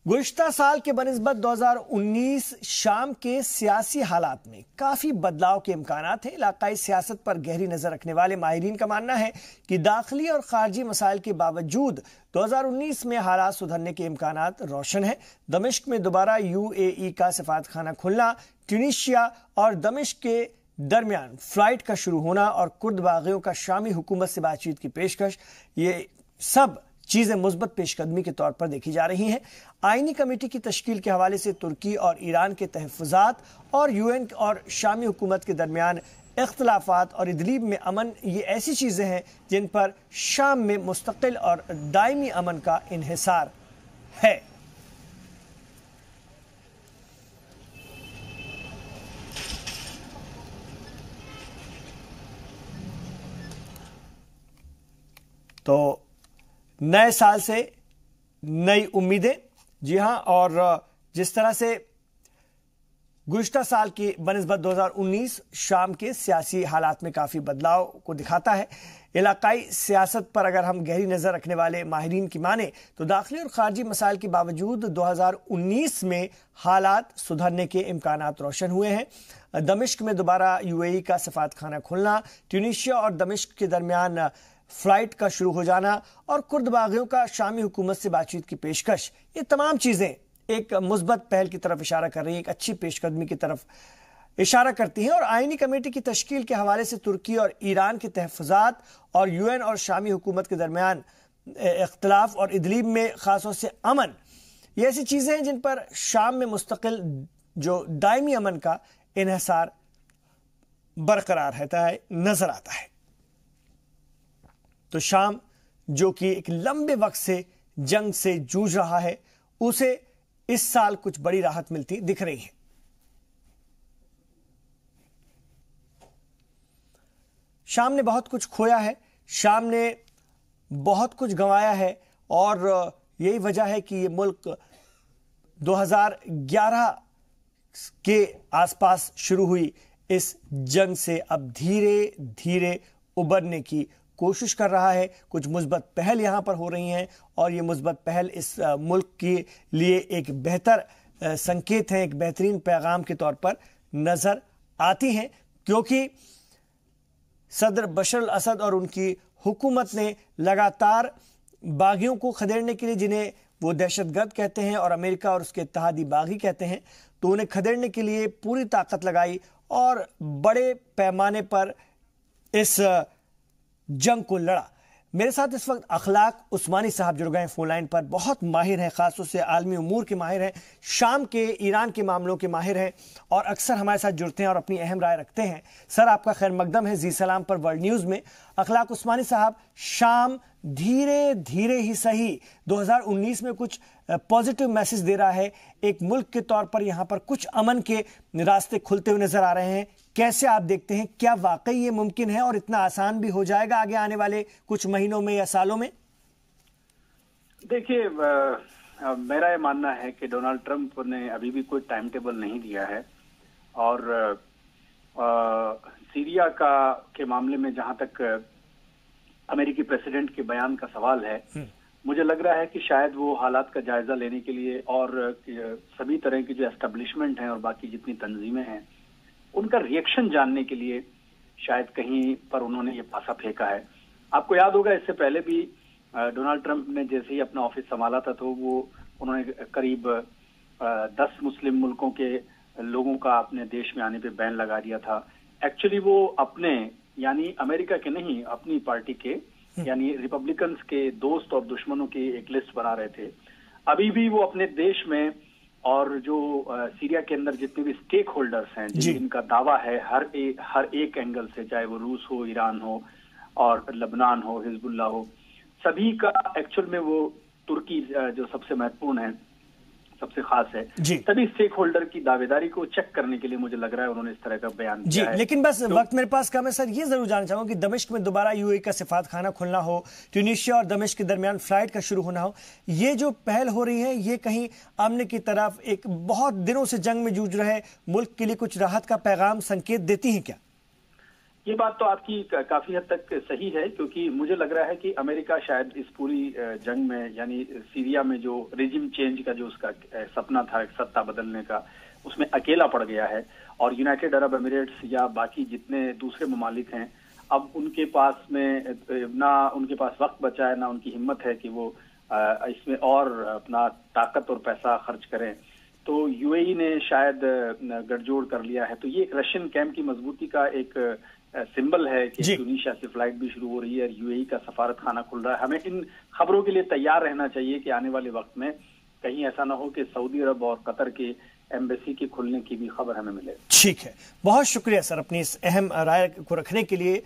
गुज़िश्ता साल के बनिस्बत 2019 शाम के सियासी हालात में काफ़ी बदलाव के इम्कानात हैं। इलाकाई सियासत पर गहरी नज़र रखने वाले माहिरीन का मानना है कि दाखिली और खारजी मसाइल के बावजूद 2019 में हालात सुधरने के इम्कानात रोशन हैं। दमिश्क में दोबारा UAE का सफारतखाना खुलना, ट्यूनीशिया और दमिश्क के दरमियान फ्लाइट का शुरू होना और कुर्द बागियों का शामी हुकूमत से बातचीत की पेशकश, ये सब चीजें मुस्बत पेशकदमी के तौर पर देखी जा रही हैं। आईनी कमेटी की तश्कील के हवाले से तुर्की और ईरान के तहफ़्फ़ुज़ात और UN और शामी हुकूमत के दरमियान इख्तलाफात और इदलीब में अमन, ये ऐसी चीज़ें हैं जिन पर शाम में मुस्तकिल और दायमी अमन का इन्हिसार है। तो नए साल से नई उम्मीदें, जी हां, और जिस तरह से गुज़िश्ता साल की बनिस्बत 2019 शाम के सियासी हालात में काफ़ी बदलाव को दिखाता है। इलाकाई सियासत पर अगर हम गहरी नज़र रखने वाले माहिरीन की माने तो दाखिली और खारजी मसाइल के बावजूद 2019 में हालात सुधरने के इम्कानात रोशन हुए हैं। दमिश्क में दोबारा UAE का सफारतखाना खुलना, ट्यूनीशिया और दमिश्क के दरमियान फ्लाइट का शुरू हो जाना और कुर्द बागियों का शामी हुकूमत से बातचीत की पेशकश, ये तमाम चीज़ें एक मुस्बत पहल की तरफ इशारा कर रही हैं, एक अच्छी पेशकदमी की तरफ इशारा करती हैं। और आईनी कमेटी की तश्कील के हवाले से तुर्की और ईरान के तहफ़्फ़ुज़ात और UN और शामी हुकूमत के दरमियान इख्तलाफ और इदलीब में ख़ासतौर से अमन, ये ऐसी चीज़ें हैं जिन पर शाम में मुस्तकिल जो दायमी अमन का इन्हिसार बरकरार रहता है, नज़र आता है। तो शाम जो कि एक लंबे वक्त से जंग से जूझ रहा है, उसे इस साल कुछ बड़ी राहत मिलती दिख रही है। शाम ने बहुत कुछ खोया है, शाम ने बहुत कुछ गंवाया है और यही वजह है कि ये मुल्क 2011 के आसपास शुरू हुई इस जंग से अब धीरे धीरे उबरने की कोशिश कर रहा है। कुछ मुस्बत पहल यहाँ पर हो रही हैं और ये मुस्बत पहल इस मुल्क के लिए एक बेहतर संकेत है, एक बेहतरीन पैगाम के तौर पर नज़र आती हैं, क्योंकि सदर बशर अल असद और उनकी हुकूमत ने लगातार बागियों को खदेड़ने के लिए, जिन्हें वो दहशतगर्द कहते हैं और अमेरिका और उसके इत्तेहादी बागी कहते हैं, तो उन्हें खदेड़ने के लिए पूरी ताकत लगाई और बड़े पैमाने पर इस जंग को लड़ा। मेरे साथ इस वक्त अखलाक उस्मानी साहब जुड़ गए फोन लाइन पर। बहुत माहिर हैं, खासतौर से आलमी उमूर के माहिर हैं, शाम के ईरान के मामलों के माहिर हैं और अक्सर हमारे साथ जुड़ते हैं और अपनी अहम राय रखते हैं। सर, आपका खैर मकदम है जी सलाम पर वर्ल्ड न्यूज़ में। अखलाक उस्मानी साहब, शाम धीरे धीरे ही सही 2019 में कुछ पॉजिटिव मैसेज दे रहा है। एक मुल्क के तौर पर यहाँ पर कुछ अमन के रास्ते खुलते हुए नजर आ रहे हैं। कैसे आप देखते हैं, क्या वाकई ये मुमकिन है और इतना आसान भी हो जाएगा आगे आने वाले कुछ महीनों में या सालों में? देखिए, मेरा ये मानना है कि डोनाल्ड ट्रंप ने अभी भी कोई टाइम टेबल नहीं दिया है और सीरिया के मामले में जहां तक अमेरिकी प्रेसिडेंट के बयान का सवाल है, मुझे लग रहा है कि शायद वो हालात का जायजा लेने के लिए और सभी तरह की जो एस्टेब्लिशमेंट हैं और बाकी जितनी तंजीमें हैं, उनका रिएक्शन जानने के लिए शायद कहीं पर उन्होंने ये पासा फेंका है। आपको याद होगा, इससे पहले भी डोनाल्ड ट्रंप ने जैसे ही अपना ऑफिस संभाला था तो उन्होंने करीब 10 मुस्लिम मुल्कों के लोगों का अपने देश में आने पे बैन लगा दिया था। एक्चुअली वो अपने, यानी अमेरिका के नहीं, अपनी पार्टी के यानी रिपब्लिकन्स के दोस्त और दुश्मनों की एक लिस्ट बना रहे थे। अभी भी वो अपने देश में और जो सीरिया के अंदर जितने भी स्टेक होल्डर्स हैं, जिनका दावा है हर एक एंगल से, चाहे वो रूस हो, ईरान हो और लबनान हो, हिजबुल्लाह हो, सभी का एक्चुअल में वो तुर्की जो सबसे महत्वपूर्ण है, सबसे खास है, तभी स्टेक होल्डर की दावेदारी को चेक करने के लिए मुझे लग रहा है उन्होंने इस तरह का बयान दिया है। लेकिन बस वक्त मेरे पास कम है सर, ये जरूर जानना चाहूंगा कि दमिश्क में दोबारा UAE का सफारतखाना खुलना हो, ट्यूनीशिया और दमिश्क के दरमियान फ्लाइट का शुरू होना हो, ये जो पहल हो रही है, ये कहीं अमन की तरफ, एक बहुत दिनों से जंग में जूझ रहे मुल्क के लिए कुछ राहत का पैगाम, संकेत देती है क्या? ये बात तो आपकी काफी हद तक सही है, क्योंकि मुझे लग रहा है कि अमेरिका शायद इस पूरी जंग में, यानी सीरिया में जो रेजिम चेंज का जो उसका सपना था, एक सत्ता बदलने का, उसमें अकेला पड़ गया है। और यूनाइटेड अरब एमिरेट्स या बाकी जितने दूसरे ममालिक हैं, अब उनके पास में ना उनके पास वक्त बचा है, ना उनकी हिम्मत है कि वो इसमें और अपना ताकत और पैसा खर्च करें। तो यूएई ने शायद गठजोड़ कर लिया है। तो ये एक रशियन कैंप की मजबूती का एक सिंबल है कि ट्यूनीशिया से फ्लाइट भी शुरू हो रही है और यूएई का सफारत खाना खुल रहा है। हमें इन खबरों के लिए तैयार रहना चाहिए कि आने वाले वक्त में कहीं ऐसा ना हो कि सऊदी अरब और कतर के एम्बेसी के खुलने की भी खबर हमें मिले। ठीक है, बहुत शुक्रिया सर अपनी इस अहम राय को रखने के लिए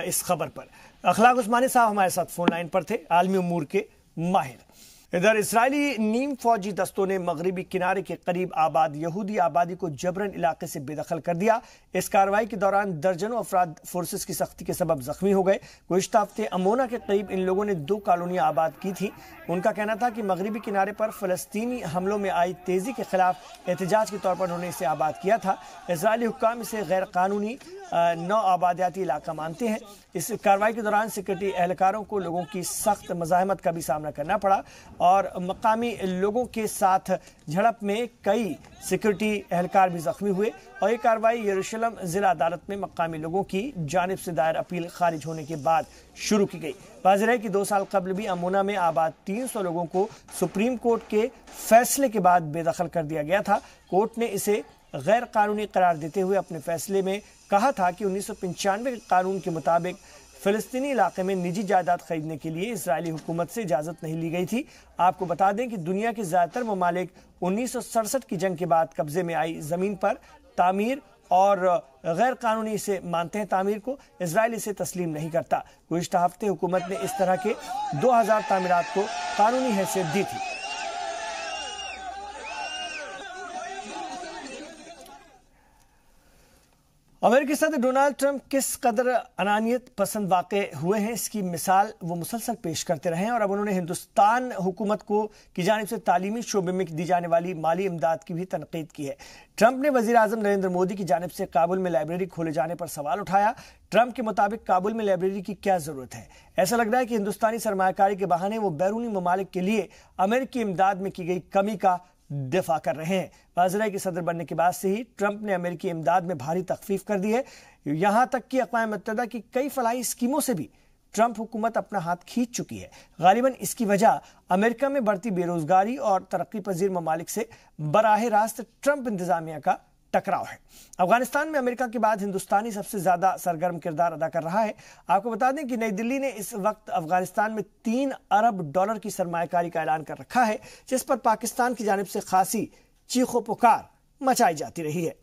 इस खबर पर। अखलाक उस्मानी साहब हमारे साथ फोन लाइन पर थे, आलमी उमूर के माहिर। इधर इजरायली नीम फौजी दस्तों ने मगरबी किनारे के करीब आबाद यहूदी आबादी को जबरन इलाके से बेदखल कर दिया। इस कार्रवाई के दौरान दर्जनों अफराद फोर्सेस की सख्ती के सबब जख्मी हो गए। गुज़िश्ता हफ्ते अमोना के करीब इन लोगों ने 2 कॉलोनियां आबाद की थी। उनका कहना था कि मगरबी किनारे पर फलस्तीनी हमलों में आई तेजी के खिलाफ एहतजाज के तौर पर उन्होंने इसे आबाद किया था। इजरायली हुक्काम इसे गैर कानूनी नौ आबादियाती इलाका मानते हैं। इस कार्रवाई के दौरान सिक्योरिटी एहलकारों को लोगों की सख्त मज़ाहमत का भी सामना करना पड़ा और मकामी लोगों के साथ झड़प में कई सिक्योरिटी एहलकार भी जख्मी हुए। और ये कार्रवाई यरूशलेम जिला अदालत में मकामी लोगों की जानिब से दायर अपील खारिज होने के बाद शुरू की गई। वाज़ेह है कि 2 साल कबल भी अमोना में आबाद 300 लोगों को सुप्रीम कोर्ट के फैसले के बाद बेदखल कर दिया गया था। कोर्ट ने इसे गैर कानूनी करार देते हुए अपने फैसले में कहा था कि 1995 के कानून के मुताबिक फिलिस्तीनी इलाके में निजी जायदाद खरीदने के लिए इजरायली हुकूमत से इजाज़त नहीं ली गई थी। आपको बता दें कि दुनिया के ज़्यादातर ममालिक 1967 की जंग के बाद कब्जे में आई ज़मीन पर तामीर और गैर कानूनी इसे मानते हैं। तामीर को इजराइल इसे तस्लीम नहीं करता। गुज़िश्ता हफ्ते हुकूमत ने इस तरह के 2000 तामीरात को कानूनी हैसियत दी थी। अमेरिकी सदर डोनाल्ड ट्रंप किस कदर अनानियत पसंद वाक़े हुए हैं, इसकी मिसाल वो मुसलसल पेश करते रहे हैं और अब उन्होंने हिंदुस्तान हुकूमत को की जानिब से तालीमी शोबे में दी जाने वाली माली इमदाद की भी तनकीद की है। ट्रंप ने वज़ीर आज़म नरेंद्र मोदी की जानिब से काबुल में लाइब्रेरी खोले जाने पर सवाल उठाया। ट्रंप के मुताबिक काबुल में लाइब्रेरी की क्या जरूरत है? ऐसा लग रहा है कि हिंदुस्तानी सरमायाकारी के बहाने वो बैरूनी ममालिक के लिए अमेरिकी इमदाद में की गई कमी का दिफा कर रहे हैं। वाज़ेह के सदर बनने के बाद से ही ट्रंप ने अमेरिकी इमदाद में भारी तखफीफ कर दी है। यहां तक कि अक़वाम मुत्तहिदा की कई फलाही स्कीमों से भी ट्रंप हुकूमत अपना हाथ खींच चुकी है। गालिबन इसकी वजह अमेरिका में बढ़ती बेरोजगारी और तरक्की पजीर ममालिक से बराह रास्त ट्रंप इंतजामिया का टकराव है। अफगानिस्तान में अमेरिका के बाद हिंदुस्तानी सबसे ज्यादा सरगर्म किरदार अदा कर रहा है। आपको बता दें कि नई दिल्ली ने इस वक्त अफगानिस्तान में $3 अरब की सरमायाकारी का ऐलान कर रखा है, जिस पर पाकिस्तान की जानिब से खासी चीखो पुकार मचाई जाती रही है।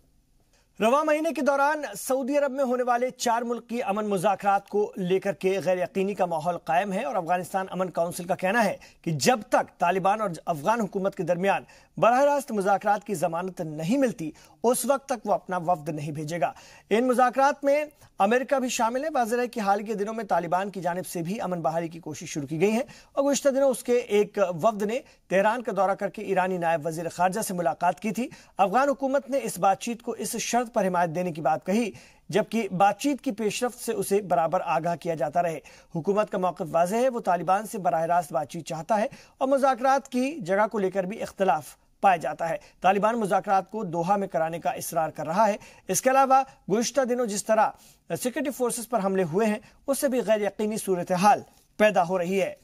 रवां महीने के दौरान सऊदी अरब में होने वाले 4 मुल्क की अमन मुज़ाकरात को लेकर के गैर यकीनी का माहौल कायम है और अफगानिस्तान अमन काउंसिल का कहना है कि जब तक तालिबान और अफगान हुकूमत के दरमियान बराह रास्त मुज़ाकरात की जमानत नहीं मिलती, उस वक्त तक वो अपना वफ्द नहीं भेजेगा। इन मुज़ाकरात में अमेरिका भी शामिल है। वाज़ेह है कि हाल के दिनों में तालिबान की जानिब से भी अमन बहाली की कोशिश शुरू की गई है और गुज़िश्ता दिनों उसके एक वफ्द ने तेहरान का दौरा करके ईरानी नायब वज़ीर ख़ारजा से मुलाकात की थी। अफगान हुकूमत ने इस बातचीत को इस शर्त पर हिमायत देने की बात कही जबकि बातचीत की पेशरफ्त से उसे बराबर आगाह किया जाता रहे। हुकूमत का मौक़िफ़ वाज़ेह है, वो तालिबान से बराह रास्त बातचीत चाहता है और मुज़ाकरात की जगह को लेकर भी इख्तलाफ पाया जाता है। तालिबान मुज़ाकरात को दोहा में कराने का इसरार कर रहा है। इसके अलावा गुज़िश्ता दिनों जिस तरह सिक्योरिटी फोर्सेस पर हमले हुए हैं, उससे भी गैर यकीनी सूरत हाल पैदा हो रही है।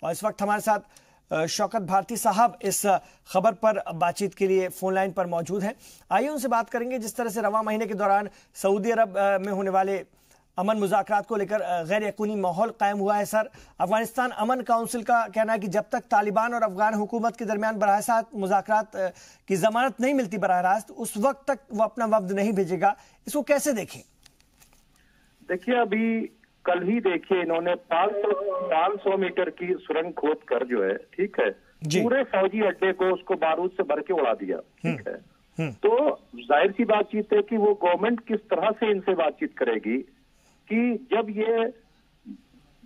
और इस वक्त हमारे साथ शौकत भारती साहब इस खबर पर बातचीत के लिए फोन लाइन पर मौजूद हैं। आइए उनसे बात करेंगे जिस तरह से रवां महीने के दौरान सऊदी अरब में होने वाले अमन मुज़ाकरात को लेकर गैर यकीनी माहौल कायम हुआ है। सर, अफगानिस्तान अमन काउंसिल का कहना है कि जब तक तालिबान और अफगान हुकूमत के दरमियान बराह रास्त मुज़ाकरात की जमानत नहीं मिलती बराह रास्त, उस वक्त तक वो अपना वफ्द नहीं भेजेगा। इसको कैसे देखें? देखिए, अभी कल ही देखिए इन्होंने 500 मीटर की सुरंग खोद कर जो है, ठीक है, पूरे फौजी अड्डे को उसको बारूद से भर के उड़ा दिया, ठीक है। तो जाहिर सी बातचीत है कि वो गवर्नमेंट किस तरह से इनसे बातचीत करेगी कि जब ये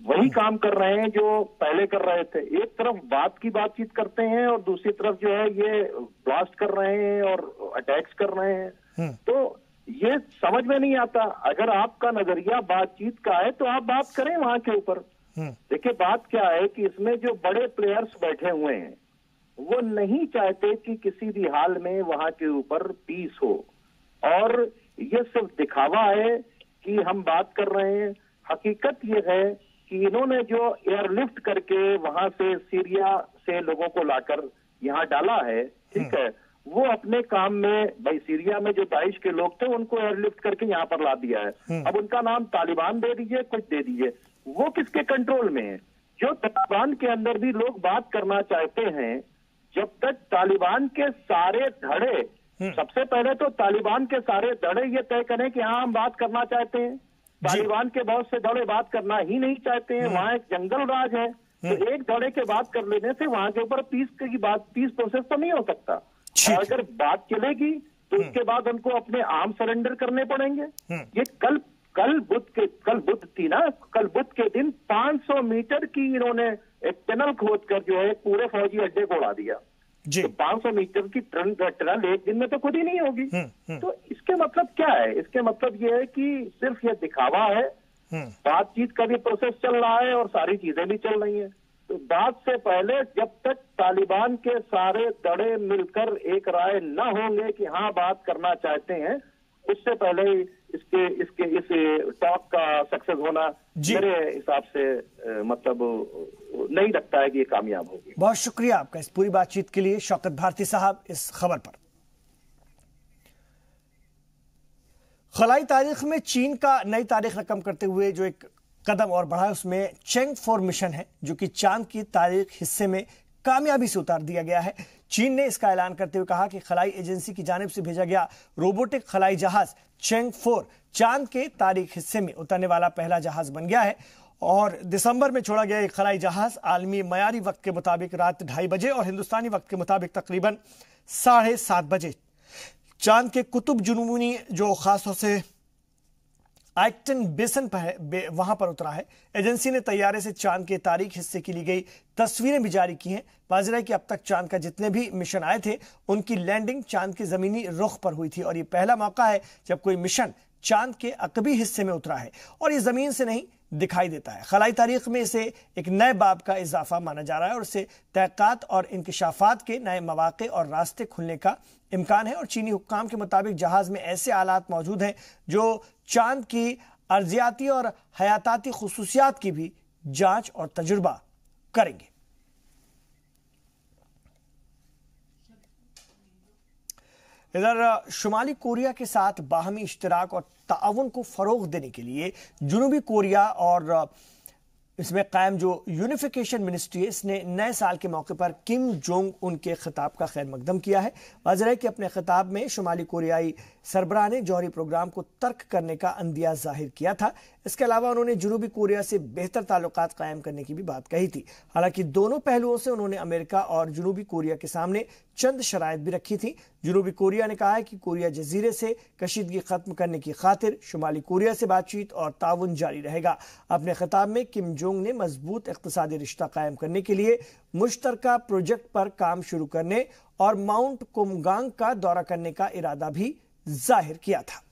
वही काम कर रहे हैं जो पहले कर रहे थे। एक तरफ बातचीत करते हैं और दूसरी तरफ जो है ये ब्लास्ट कर रहे हैं और अटैक्स कर रहे हैं। तो ये समझ में नहीं आता। अगर आपका नजरिया बातचीत का है तो आप बात करें वहां के ऊपर। देखिए बात क्या है कि इसमें जो बड़े प्लेयर्स बैठे हुए हैं वो नहीं चाहते कि किसी भी हाल में वहां के ऊपर पीस हो, और ये सिर्फ दिखावा है कि हम बात कर रहे हैं। हकीकत ये है कि इन्होंने जो एयरलिफ्ट करके वहां से सीरिया से लोगों को लाकर यहाँ डाला है, ठीक है, वो अपने काम में, भाई सीरिया में जो दाइश के लोग थे उनको एयरलिफ्ट करके यहाँ पर ला दिया है। अब उनका नाम तालिबान दे दीजिए, कुछ दे दीजिए, वो किसके कंट्रोल में है? जो तालिबान के अंदर भी लोग बात करना चाहते हैं, जब तक तालिबान के सारे धड़े, सबसे पहले तो तालिबान के सारे धड़े ये तय करें कि हाँ हम बात करना चाहते हैं। तालिबान के बहुत से धड़े बात करना ही नहीं चाहते हैं, वहां एक जंगल राज है, तो एक धड़े के बात कर लेने से वहां के ऊपर पीस प्रोसेस तो नहीं हो सकता। अगर बात चलेगी तो उसके बाद उनको अपने आर्म सरेंडर करने पड़ेंगे। ये कल बुध थी ना, कल बुध के दिन 500 मीटर की इन्होंने एक टनल खोदकर जो है पूरे फौजी अड्डे को उड़ा दिया। तो 500 मीटर की टनल एक दिन में तो खुद ही नहीं होगी। तो इसके मतलब क्या है? इसके मतलब ये है कि सिर्फ ये दिखावा है। बातचीत का भी प्रोसेस चल रहा है और सारी चीजें भी चल रही हैं। तो बात से पहले जब तक तालिबान के सारे धड़े मिलकर एक राय न होंगे कि हाँ बात करना चाहते हैं, उससे पहले इस टॉक का सक्सेस होना मेरे हिसाब से मतलब नहीं लगता है कि ये कामयाब होगी। बहुत शुक्रिया आपका इस पूरी बातचीत के लिए शौकत भारती साहब, इस खबर पर। खलाई तारीख में चीन का नई तारीख रकम करते हुए जो एक कदम और बढ़ा है उसमें चेंग 4 मिशन है, जो कि चांद की तारीख हिस्से में कामयाबी से उतार दिया गया है। चीन ने इसका ऐलान करते हुए कहा कि खलाई एजेंसी की जानिब से भेजा गया रोबोटिक खलाई जहाज चेंग 4 चांद के तारीख हिस्से में उतरने वाला पहला जहाज बन गया है। और दिसंबर में छोड़ा गया एक खलाई जहाज आलमी मयारी वक्त के मुताबिक रात 2:30 बजे और हिंदुस्तानी वक्त के मुताबिक तकरीबन 7:30 बजे चांद के कुतुब जुनूनी जो खासतौर से आइक्टन बेसन पर है वहां पर उतरा है। एजेंसी ने तैयारे से चांद के तारीख हिस्से की ली गई तस्वीरें भी जारी की हैं। वाज़ेह है कि अब तक चांद का जितने भी मिशन आए थे उनकी लैंडिंग चांद के जमीनी रुख पर हुई थी और ये पहला मौका है जब कोई मिशन चांद के अकबी हिस्से में उतरा है और ये जमीन से नहीं दिखाई देता है। खलाई तारीख में इसे एक नए बाब का इजाफा माना जा रहा है और इससे तहक़ीक़ात और इंकशाफात के नए मौक़े और रास्ते खुलने का इम्कान है। और चीनी हुक्काम के मुताबिक जहाज में ऐसे आलात मौजूद हैं जो चांद की अर्जियाती और हयाताती खुसूसियात की भी जांच और तजुर्बा करेंगे। इधर शुमाली कोरिया के साथ बाहमी इश्तराक और ताउन को फरोग देने के लिए जनूबी कोरिया और इसमें कायम जो यूनिफिकेशन मिनिस्ट्री है इसने नए साल के मौके पर किम जोंग उन के खिताब का खैर मकदम किया है। वाज़ेह है कि अपने खिताब में शुमाली कोरियाई सरबराह ने जौहरी प्रोग्राम को तर्क करने का अंदिया जाहिर किया था। इसके अलावा उन्होंने जनूबी कोरिया से बेहतर ताल्लुकात कायम करने की भी बात कही थी। हालांकि दोनों पहलुओं से उन्होंने अमेरिका और जनूबी कोरिया के सामने चंद शराइत भी रखी थी। जनूबी कोरिया ने कहा है कि कोरिया जजीरे से कशीदगी खत्म करने की खातिर शुमाली कोरिया से बातचीत और ताउन जारी रहेगा। अपने खिताब में किम जोंग ने मजबूत इक़्तिसादी रिश्ता कायम करने के लिए मुश्तरका प्रोजेक्ट पर काम शुरू करने और माउंट कुमगांग का दौरा करने का इरादा भी जाहिर किया था।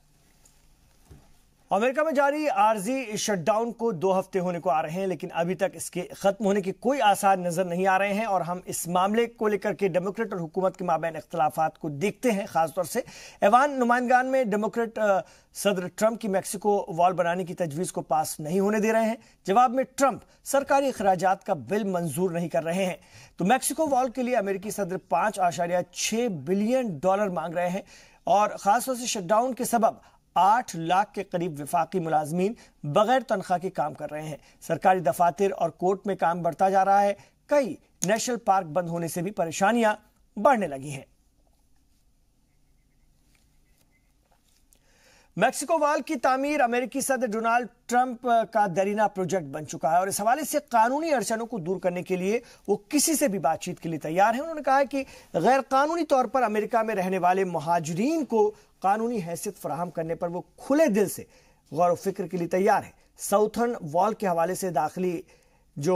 अमेरिका में जारी आर्जी शटडाउन को 2 हफ्ते होने को आ रहे हैं, लेकिन अभी तक इसके खत्म होने के कोई आसार नजर नहीं आ रहे हैं और हम इस मामले को लेकर के डेमोक्रेट और हुकूमत के माबैन इख्तलाफात को देखते हैं। खासतौर से ऐवान नुमाइंदगान में डेमोक्रेट सदर ट्रंप की मैक्सिको वॉल बनाने की तजवीज को पास नहीं होने दे रहे हैं। जवाब में ट्रंप सरकारी अखराजात का बिल मंजूर नहीं कर रहे हैं। तो मैक्सिको वॉल के लिए अमेरिकी सदर $5.6 बिलियन मांग रहे हैं और खासतौर से शटडाउन के सबब 8 लाख के करीब विफाकी मुलाजमीन बगैर तनख्वाह के काम कर रहे हैं। सरकारी दफातर और कोर्ट में काम बढ़ता जा रहा है। कई नेशनल पार्क बंद होने से भी परेशानियां बढ़ने लगी हैं। मैक्सिको वॉल की तामीर अमेरिकी सदर डोनाल्ड ट्रंप का दरीना प्रोजेक्ट बन चुका है और इस हवाले से कानूनी अड़चनों को दूर करने के लिए वो किसी से भी बातचीत के लिए तैयार हैं। उन्होंने कहा है कि गैर कानूनी तौर पर अमेरिका में रहने वाले मुहाजिरीन को कानूनी हैसियत फराहम करने पर वो खुले दिल से गौर व फिक्र के लिए तैयार है। साउथर्न वॉल के हवाले से दाखिली जो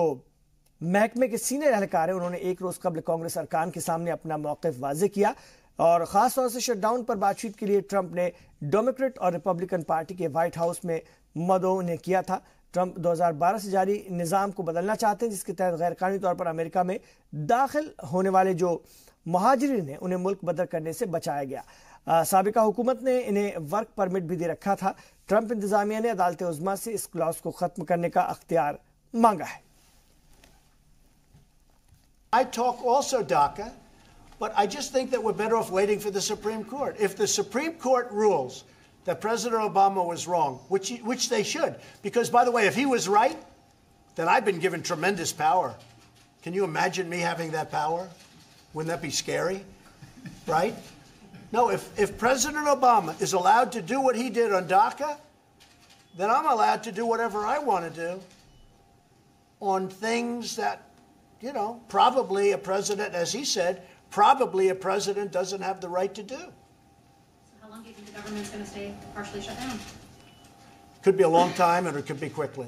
महकमे के सीनियर एहलकार हैं, उन्होंने एक रोज कबल कांग्रेस अरकान के सामने अपना मौक़िफ़ वाज़ेह किया और खासतौर से शटडाउन पर बातचीत के लिए ट्रंप ने डेमोक्रेट और रिपब्लिकन पार्टी के व्हाइट हाउस में मदऊ ने किया था। ट्रंप 2012 से जारी निज़ाम को बदलना चाहते हैं, जिसके तहत गैरकानूनी तौर पर अमेरिका में दाखिल होने वाले जो महाजिरीन हैं उन्हें मुल्क बदर करने से बचाया गया। साबिका हुकूमत ने इन्हें वर्क परमिट भी दे रखा था। ट्रंप इंतजामिया ने अदालत उज़्मा से इस क्लॉज को खत्म करने का अख्तियार मांगा है। I talk also DACA, but I just think that we're better off waiting for the Supreme Court. If the Supreme Court rules that President Obama was wrong, which they should, because, by the way, if he was right, then I've been given tremendous power. Can you imagine me having that power? Wouldn't that be scary? Right? No, if President Obama is allowed to do what he did on DACA, then I'm allowed to do whatever I want to do on things that, you know, probably a president, as he said, probably a president doesn't have the right to do. So how long do you think the government's going to stay partially shut down? Could be a long time, or it could be quickly.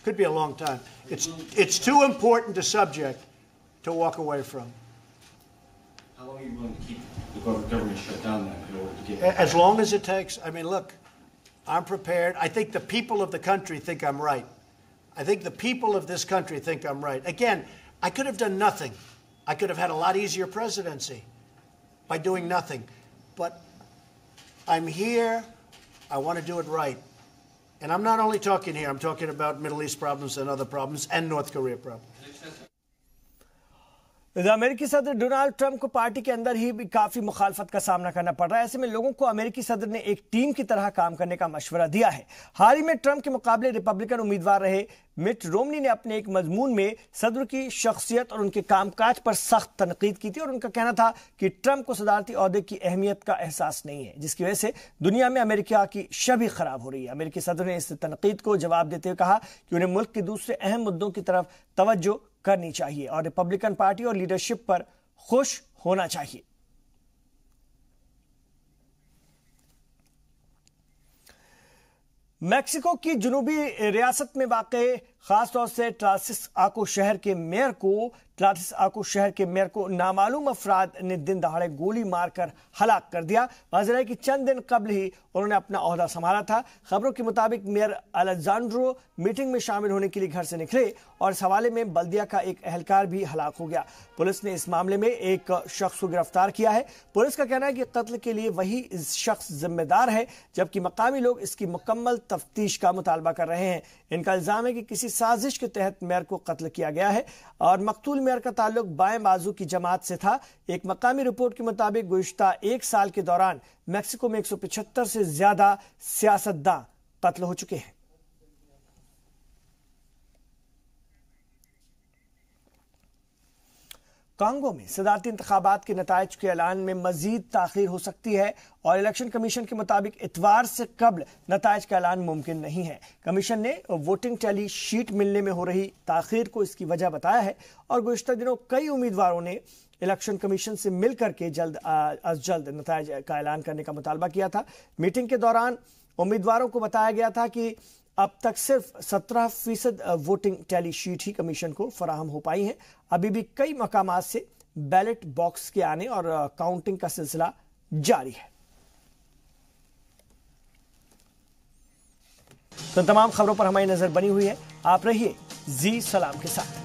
Could be a long time. It's too important a subject to walk away from. How long are you willing to keep the government shut down then in order to get... As long as it takes. I mean, look, I'm prepared. I think the people of the country think I'm right. I think the people of this country think I'm right. Again, I could have done nothing. I could have had a lot easier presidency by doing nothing. But I'm here. I want to do it right. And I'm not only talking here. I'm talking about Middle East problems and other problems and North Korea problems. अमेरिकी सदर Donald Trump को party के अंदर ही भी काफी मुखालफत का सामना करना पड़ रहा है। ऐसे में लोगों को अमेरिकी सदर ने एक टीम की तरह काम करने का मशवरा दिया है। हाल ही में ट्रंप के मुकाबले रिपब्लिकन उम्मीदवार रहे मिट रोमनी ने अपने एक मजमून में सदर की शख्सियत और उनके कामकाज पर सख्त तनकीद की थी और उनका कहना था कि ट्रंप को सदारती ओहदे की अहमियत का एहसास नहीं है, जिसकी वजह से दुनिया में अमेरिका की छवि खराब हो रही है। अमेरिकी सदर ने इस तनकीद को जवाब देते हुए कहा कि उन्हें मुल्क के दूसरे अहम मुद्दों की तरफ तवज्जो करनी चाहिए और रिपब्लिकन पार्टी और लीडरशिप पर खुश होना चाहिए। मैक्सिको की जनूबी रियासत में वाक़े खासतौर से ट्लासिस-आको शहर के मेयर को नामालूम अफराद ने दिन दहाड़े गोली मारकर हलाक कर दिया। वाज़ेह है कि चंद दिन कबल ही उन्होंने अपना ओहदा संभाला था। खबरों के मुताबिक मेयर अलेजांड्रो मीटिंग में शामिल होने के लिए घर से निकले और इस हवाले में बल्दिया का एक एहलकार भी हलाक हो गया। पुलिस ने इस मामले में एक शख्स को गिरफ्तार किया है। पुलिस का कहना है कि कत्ल के लिए वही शख्स जिम्मेदार है, जबकि मकामी लोग इसकी मुकम्मल तफ्तीश का मुतालबा कर रहे हैं। इनका इल्जाम है कि किसी साजिश के तहत मेयर को कत्ल किया गया है और मकतूल मेयर का ताल्लुक बाएं बाजू की जमात से था। एक मकामी रिपोर्ट के मुताबिक गुज़िश्ता एक साल के दौरान मैक्सिको में 175 से ज्यादा सियासतदां कत्ल हो चुके हैं। कांगो में सदारती इंतखाबात के नताइज के ऐलान में मजीद ताखीर हो सकती है और इलेक्शन कमीशन के मुताबिक इतवार से कबल नताइज का ऐलान मुमकिन नहीं है। कमीशन ने वोटिंग टैली शीट मिलने में हो रही ताखीर को इसकी वजह बताया है और गुज़िश्ता दिनों कई उम्मीदवारों ने इलेक्शन कमीशन से मिलकर के जल्द अज जल्द नताइज का ऐलान करने का मुतालबा किया था। मीटिंग के दौरान उम्मीदवारों को बताया गया था कि अब तक सिर्फ 17% वोटिंग टैली शीट ही कमीशन को फराहम हो पाई है। अभी भी कई मकामात से बैलेट बॉक्स के आने और काउंटिंग का सिलसिला जारी है। तो तमाम खबरों पर हमारी नजर बनी हुई है। आप रहिए जी सलाम के साथ।